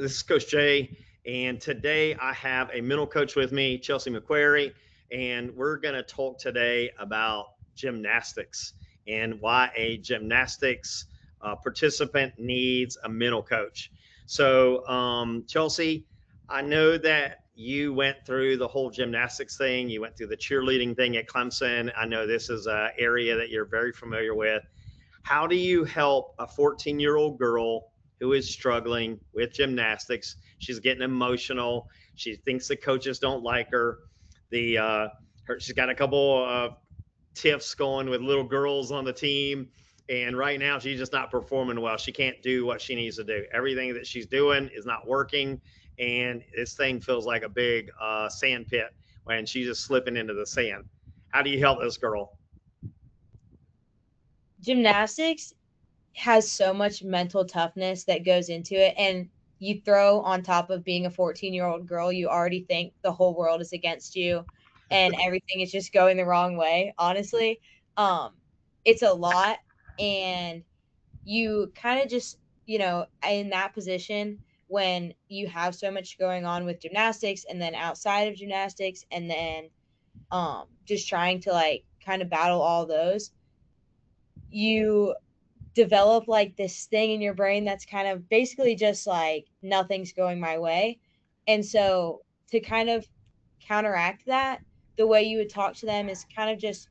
This is Coach Jay, and today I have a mental coach with me, Chelsea McQuarrie, and we're going to talk today about gymnastics and why a gymnastics participant needs a mental coach. So, Chelsea, I know that you went through the whole gymnastics thing. You went through the cheerleading thing at Clemson. I know this is an area that you're very familiar with. How do you help a 14-year-old girl who is struggling with gymnastics? She's getting emotional. She thinks the coaches don't like her. She's got a couple of tiffs going with little girls on the team, and right now she's just not performing well. She can't do what she needs to do. Everything that she's doing is not working, and this thing feels like a big sand pit when she's just slipping into the sand. How do you help this girl? Gymnastics has so much mental toughness that goes into it, and you throw on top of being a 14-year-old girl, you already think the whole world is against you and everything is just going the wrong way, honestly. um it's a lot, and you kind of just, in that position, when you have so much going on with gymnastics and then outside of gymnastics, and then just trying to like kind of battle all those, you develop like this thing in your brain that's kind of basically just like nothing's going my way. And so to kind of counteract that, the way you would talk to them is kind of just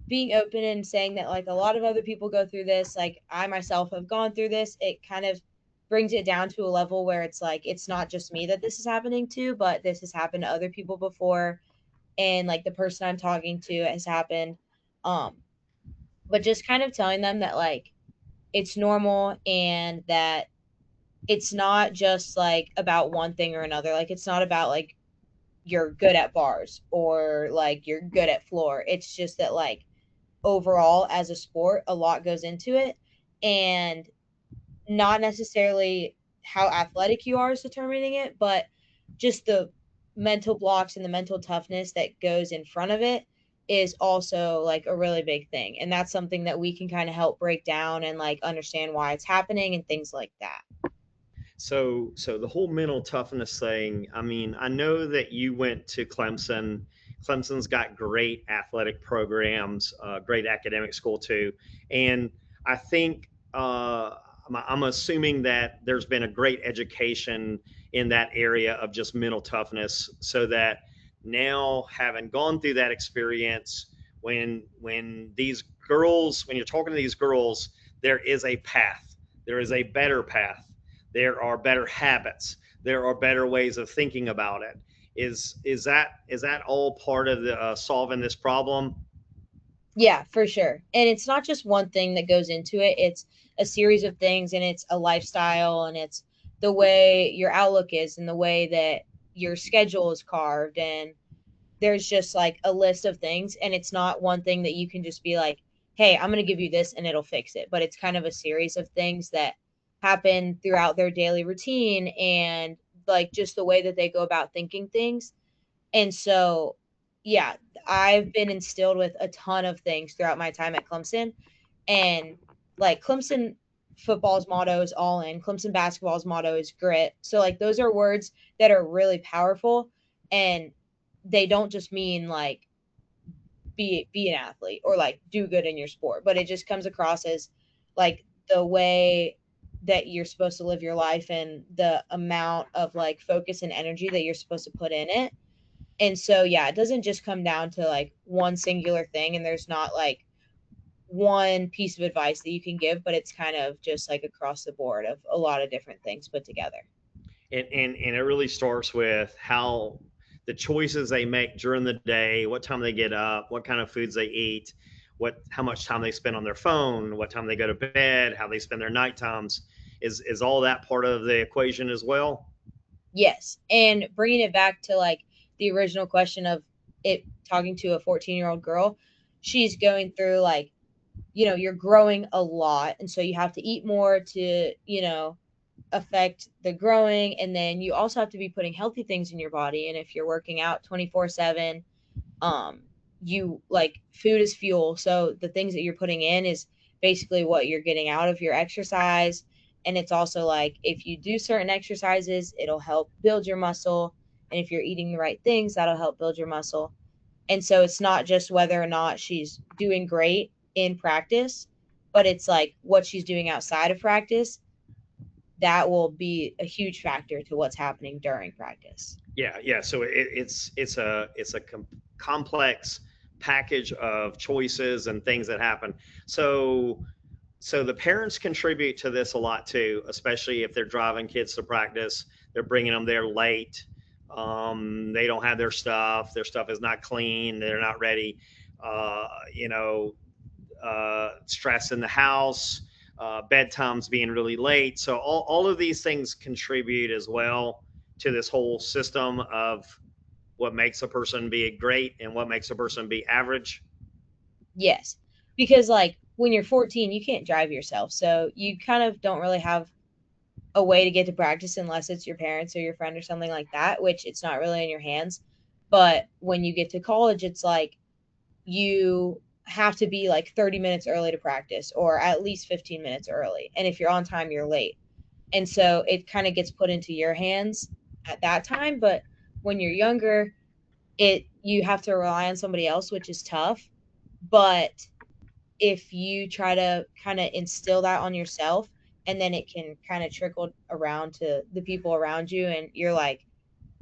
being open and saying that like a lot of other people go through this, like I myself have gone through this. It kind of brings it down to a level where it's like it's not just me that this is happening to, but this has happened to other people before, and like the person I'm talking to has happened. um but just kind of telling them that like it's normal, and that it's not just like about one thing or another. Like it's not about like you're good at bars or like you're good at floor. It's just that like overall as a sport, a lot goes into it, and not necessarily how athletic you are is determining it, but just the mental blocks and the mental toughness that goes in front of it is also like a really big thing. And that's something that we can kind of help break down and like understand why it's happening and things like that. So the whole mental toughness thing. I mean, I know that you went to Clemson. Clemson's got great athletic programs, great academic school too, and I think I'm assuming that there's been a great education in that area of just mental toughness, so that now having gone through that experience, when you're talking to these girls, there is a path. There is a better path, there are better habits, there are better ways of thinking about it. Is that all part of the solving this problem? Yeah, for sure. And it's not just one thing that goes into it. It's a series of things, and it's a lifestyle, and it's the way your outlook is, and the way that your schedule is carved, and there's just like a list of things, and it's not one thing that you can just be like, "Hey, I'm going to give you this and it'll fix it." But it's kind of a series of things that happen throughout their daily routine, and like just the way that they go about thinking things. And so, yeah, I've been instilled with a ton of things throughout my time at Clemson. And like Clemson football's motto is all in, Clemson basketball's motto is grit. So, like, those are words that are really powerful. And they don't just mean like be an athlete or like do good in your sport, but it just comes across as like the way that you're supposed to live your life, and the amount of like focus and energy that you're supposed to put in it. And so, yeah, it doesn't just come down to like one singular thing, and there's not like one piece of advice that you can give, but it's kind of just like across the board of a lot of different things put together. And it really starts with how the choices they make during the day, what time they get up, what kind of foods they eat, what how much time they spend on their phone, what time they go to bed, how they spend their night times. Is all that part of the equation as well? Yes. And bringing it back to like the original question of it talking to a 14-year-old girl, she's going through like, you're growing a lot. And so you have to eat more to, affect the growing. And then you also have to be putting healthy things in your body. And if you're working out 24/7, um you like food is fuel, so the things that you're putting in is basically what you're getting out of your exercise. And it's also like if you do certain exercises, it'll help build your muscle. And if you're eating the right things, that'll help build your muscle. And so it's not just whether or not she's doing great in practice, but it's like what she's doing outside of practice that will be a huge factor to what's happening during practice. Yeah, yeah. So it's a complex package of choices and things that happen. So the parents contribute to this a lot too, especially if they're driving kids to practice. They're bringing them there late. They don't have their stuff. Their stuff is not clean. They're not ready. Uh, you know, stress in the house, bedtimes being really late. So all of these things contribute as well to this whole system of what makes a person be great and what makes a person be average. Yes. Because like when you're 14, you can't drive yourself. So you kind of don't really have a way to get to practice unless it's your parents or your friend or something like that, which it's not really in your hands. But when you get to college, it's like you have to be like 30 minutes early to practice or at least 15 minutes early. And if you're on time, you're late. And so it kind of gets put into your hands at that time. But when you're younger, it you have to rely on somebody else, which is tough. But if you try to kind of instill that on yourself, and then it can kind of trickle around to the people around you, and you're like,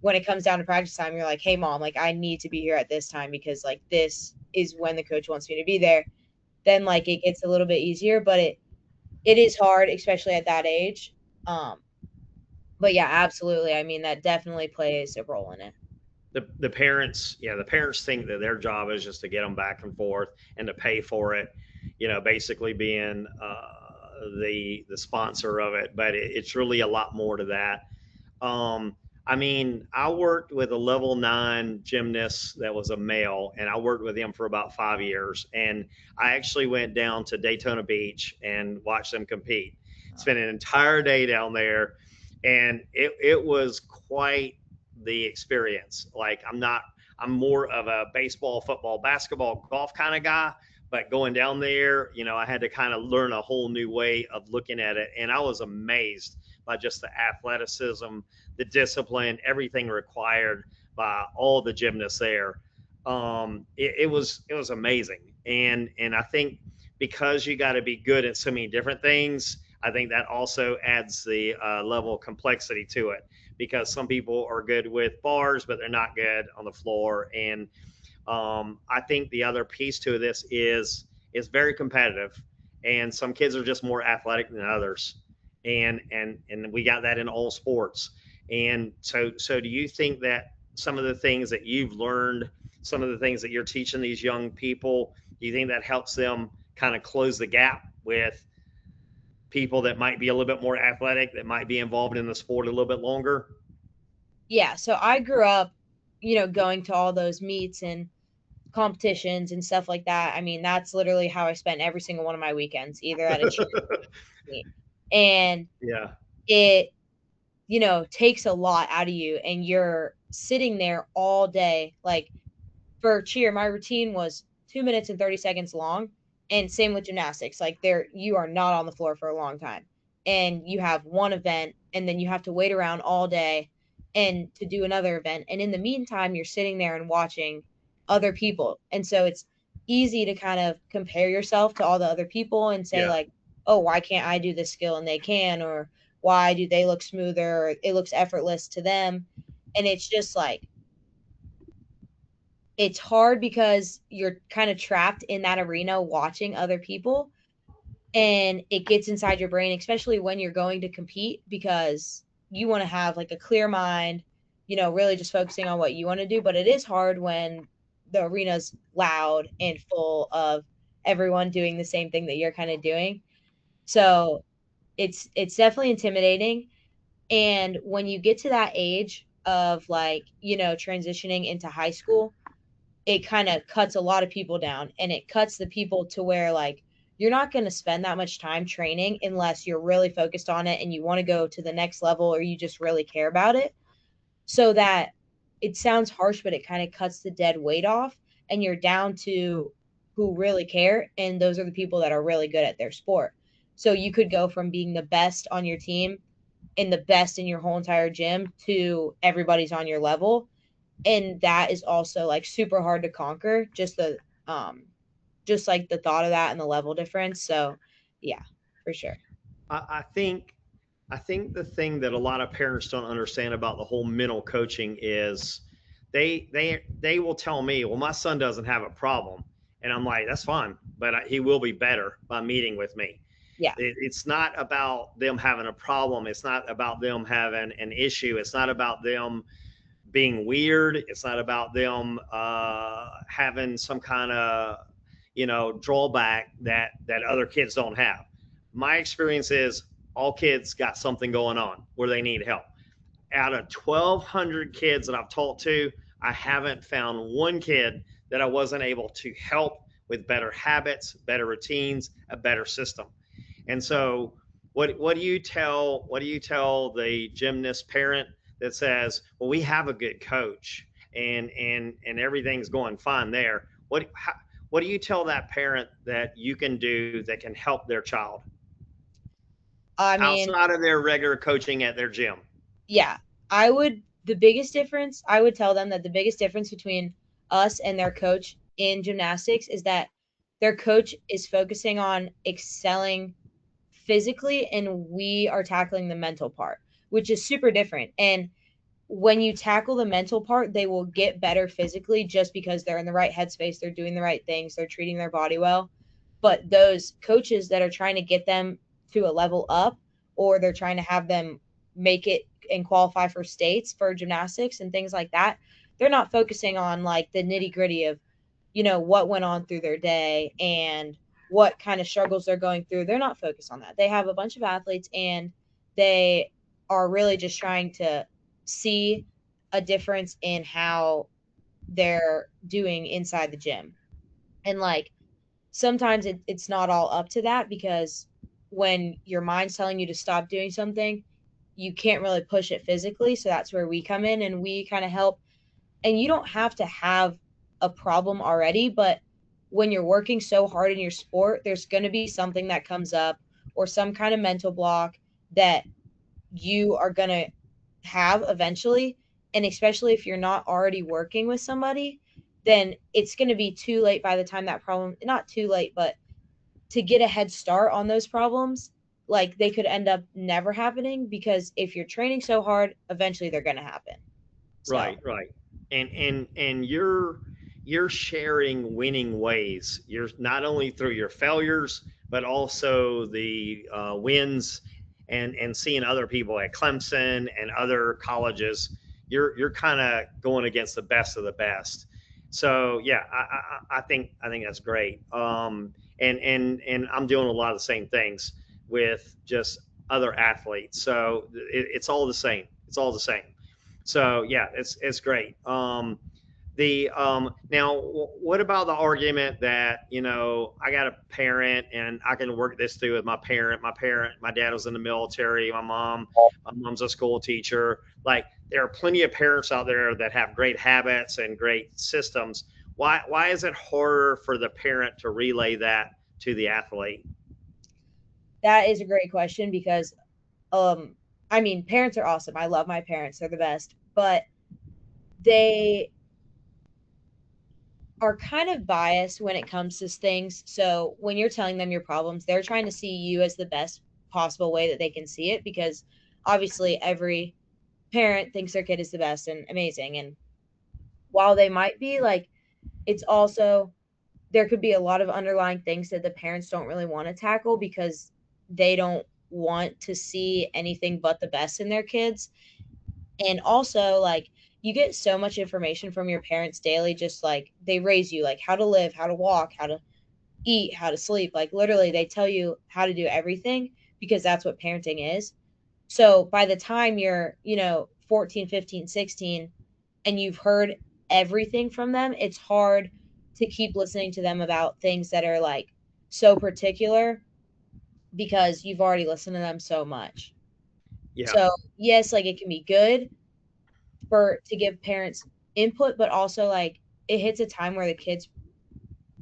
when it comes down to practice time, you're like, hey mom, like I need to be here at this time because like this is when the coach wants me to be there. Then like it gets a little bit easier, but it is hard, especially at that age. um but yeah, absolutely, I mean that definitely plays a role in it. The parents, yeah, the parents think that their job is just to get them back and forth and to pay for it, basically being the sponsor of it. But it's really a lot more to that. Um, I mean, I worked with a level 9 gymnast that was a male, and I worked with him for about 5 years. And I actually went down to Daytona Beach and watched them compete. Spent an entire day down there, and it was quite the experience. Like, I'm more of a baseball, football, basketball, golf kind of guy. But going down there, I had to kind of learn a whole new way of looking at it. And I was amazed by just the athleticism, the discipline, everything required by all the gymnasts there. It was amazing, and I think because you got to be good at so many different things, I think that also adds the level of complexity to it. Because some people are good with bars, but they're not good on the floor, and I think the other piece to this is it's very competitive, and some kids are just more athletic than others, and we got that in all sports. And so do you think that some of the things that you've learned, some of the things that you're teaching these young people, do you think that helps them kind of close the gap with people that might be a little bit more athletic, that might be involved in the sport a little bit longer? Yeah, so I grew up, going to all those meets and competitions and stuff like that. I mean, that's literally how I spent every single one of my weekends, either at a cheer meet. And Yeah, it, takes a lot out of you, and you're sitting there all day. Like for cheer, my routine was 2 minutes and 30 seconds long. And same with gymnastics. Like there you are not on the floor for a long time. And you have one event and then you have to wait around all day and to do another event. And in the meantime, you're sitting there and watching other people. And so it's easy to kind of compare yourself to all the other people and say yeah, like, oh, why can't I do this skill and they can? Or why do they look smoother? Or it looks effortless to them. And it's just like it's hard because you're kind of trapped in that arena watching other people, and it gets inside your brain, especially when you're going to compete, because you want to have like a clear mind, really just focusing on what you want to do. But it is hard when the arena's loud and full of everyone doing the same thing that you're kind of doing. So it's definitely intimidating. And when you get to that age of like, transitioning into high school, it kind of cuts a lot of people down, and it cuts the people to where like you're not going to spend that much time training unless you're really focused on it and you want to go to the next level or you just really care about it. So that it sounds harsh, but it kind of cuts the dead weight off, and you're down to who really care, and those are the people that are really good at their sport. So you could go from being the best on your team and the best in your whole entire gym to everybody's on your level. And that is also like super hard to conquer, um just like the thought of that and the level difference. So yeah, for sure. I think the thing that a lot of parents don't understand about the whole mental coaching is they will tell me, well, my son doesn't have a problem, and I'm like, that's fine, but he will be better by meeting with me. Yeah. It's not about them having a problem. It's not about them having an issue. It's not about them being weird. It's not about them having some kind of drawback that other kids don't have. My experience is all kids got something going on where they need help. Out of 1,200 kids that I've talked to, I haven't found one kid that I wasn't able to help with better habits, better routines, a better system. And so, what do you tell the gymnast parent that says, "Well, we have a good coach and everything's going fine there"? What do you tell that parent that you can do that can help their child I mean, outside of their regular coaching at their gym? yeah, I would tell them that the biggest difference between us and their coach in gymnastics is that their coach is focusing on excelling physically and we are tackling the mental part, which is super different. And when you tackle the mental part, they will get better physically just because they're in the right headspace, they're doing the right things, they're treating their body well. But those coaches that are trying to get them to a level up, or they're trying to have them make it and qualify for states for gymnastics and things like that, they're not focusing on like the nitty gritty of, what went on through their day and what kind of struggles they're going through. They're not focused on that. They have a bunch of athletes and they are really just trying to see a difference in how they're doing inside the gym. And like sometimes it's not all up to that because when your mind's telling you to stop doing something, you can't really push it physically. So that's where we come in and we kind of help. And you don't have to have a problem already, but when you're working so hard in your sport, there's going to be something that comes up or some kind of mental block that you are going to have eventually. And especially if you're not already working with somebody, then it's going to be too late by the time that problem, not too late, but to get a head start on those problems, like they could end up never happening because if you're training so hard, eventually they're going to happen. So, Right, right. And you're sharing winning ways. You're not only through your failures, but also the wins, and seeing other people at Clemson and other colleges. You're kind of going against the best of the best. So yeah, I think that's great. And I'm doing a lot of the same things with just other athletes. So it's all the same. It's all the same. So yeah, it's great. The Now, what about the argument that I got a parent and I can work this through with my parent. My dad was in the military. My mom's a school teacher. Like there are plenty of parents out there that have great habits and great systems. Why is it harder for the parent to relay that to the athlete? that is a great question because um I mean, parents are awesome. I love my parents. They're the best. But they are kind of biased when it comes to things. So when you're telling them your problems, they're trying to see you as the best possible way that they can see it because obviously every parent thinks their kid is the best and amazing. And while they might be, like, it's also there could be a lot of underlying things that the parents don't really want to tackle because they don't want to see anything but the best in their kids. And also, like, you get so much information from your parents daily, just like they raise you, like how to live, how to walk, how to eat, how to sleep. Like, literally, they tell you how to do everything because that's what parenting is. So by the time you're, 14, 15, 16, and you've heard everything from them, it's hard to keep listening to them about things that are like so particular because you've already listened to them so much. Yeah, So, yes, like it can be good for to give parents input, but also like it hits a time where the kids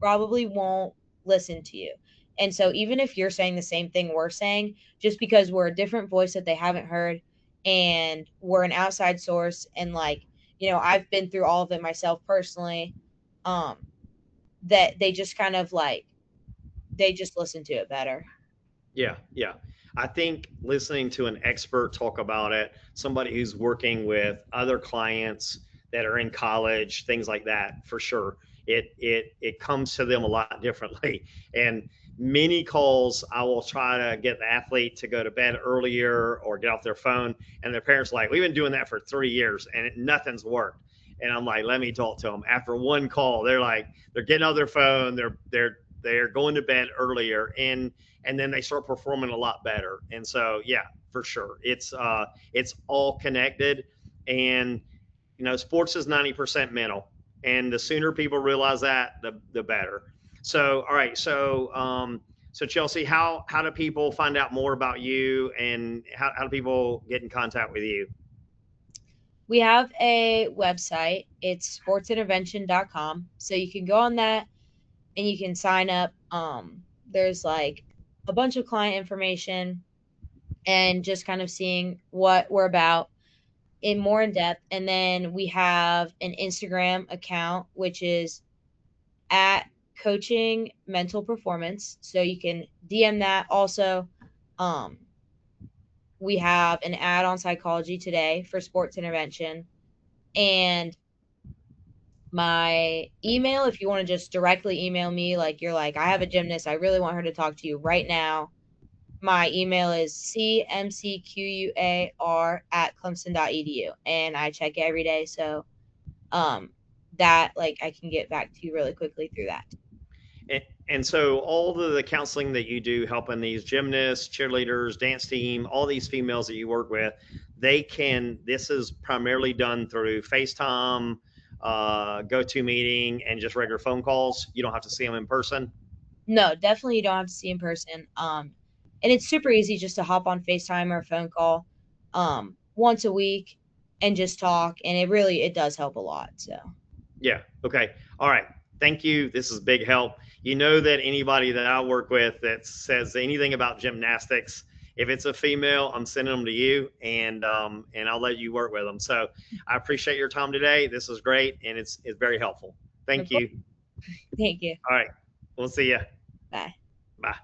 probably won't listen to you. And so even if you're saying the same thing we're saying, just because we're a different voice that they haven't heard and we're an outside source, and like, I've been through all of it myself personally, um, that they just kind of like they just listen to it better. Yeah, yeah. I think listening to an expert talk about it, somebody who's working with other clients that are in college, things like that, for sure. It comes to them a lot differently. And many calls, I will try to get the athlete to go to bed earlier or get off their phone, and their parents are like, "We've been doing that for 3 years, and nothing's worked." And I'm like, "Let me talk to them." After one call, they're like, they're getting off their phone, they're going to bed earlier, and then they start performing a lot better. And so, yeah, for sure, it's all connected. And sports is 90% mental, and the sooner people realize that, the better. So, all right, so Chelsea, how do people find out more about you, and how do people get in contact with you? We have a website. It's sportsintervention.com. So you can go on that and you can sign up. There's like a bunch of client information and just kind of seeing what we're about in more in depth. And then we have an Instagram account, which is at coaching mental performance. So you can DM that. Also, um, we have an ad on Psychology Today for sports intervention. And my email, if you want to just directly email me, like you're like, I have a gymnast, I really want her to talk to you right now. My email is cmcquar@clemson.edu, and I check it every day. So um that like I can get back to you really quickly through that. And so all the counseling that you do, helping these gymnasts, cheerleaders, dance team, all these females that you work with, this is primarily done through FaceTime, go-to meeting, and just regular phone calls. You don't have to see them in person. No, definitely you don't have to see in person. And it's super easy just to hop on FaceTime or a phone call once a week and just talk, and it does help a lot. So Yeah. Okay. All right. Thank you. This is big help. You know that anybody that I work with that says anything about gymnastics, if it's a female, I'm sending them to you, and I'll let you work with them. So I appreciate your time today. This is great, and it's very helpful. of Thank course, you. thank you. All right. We'll see you. Bye. Bye.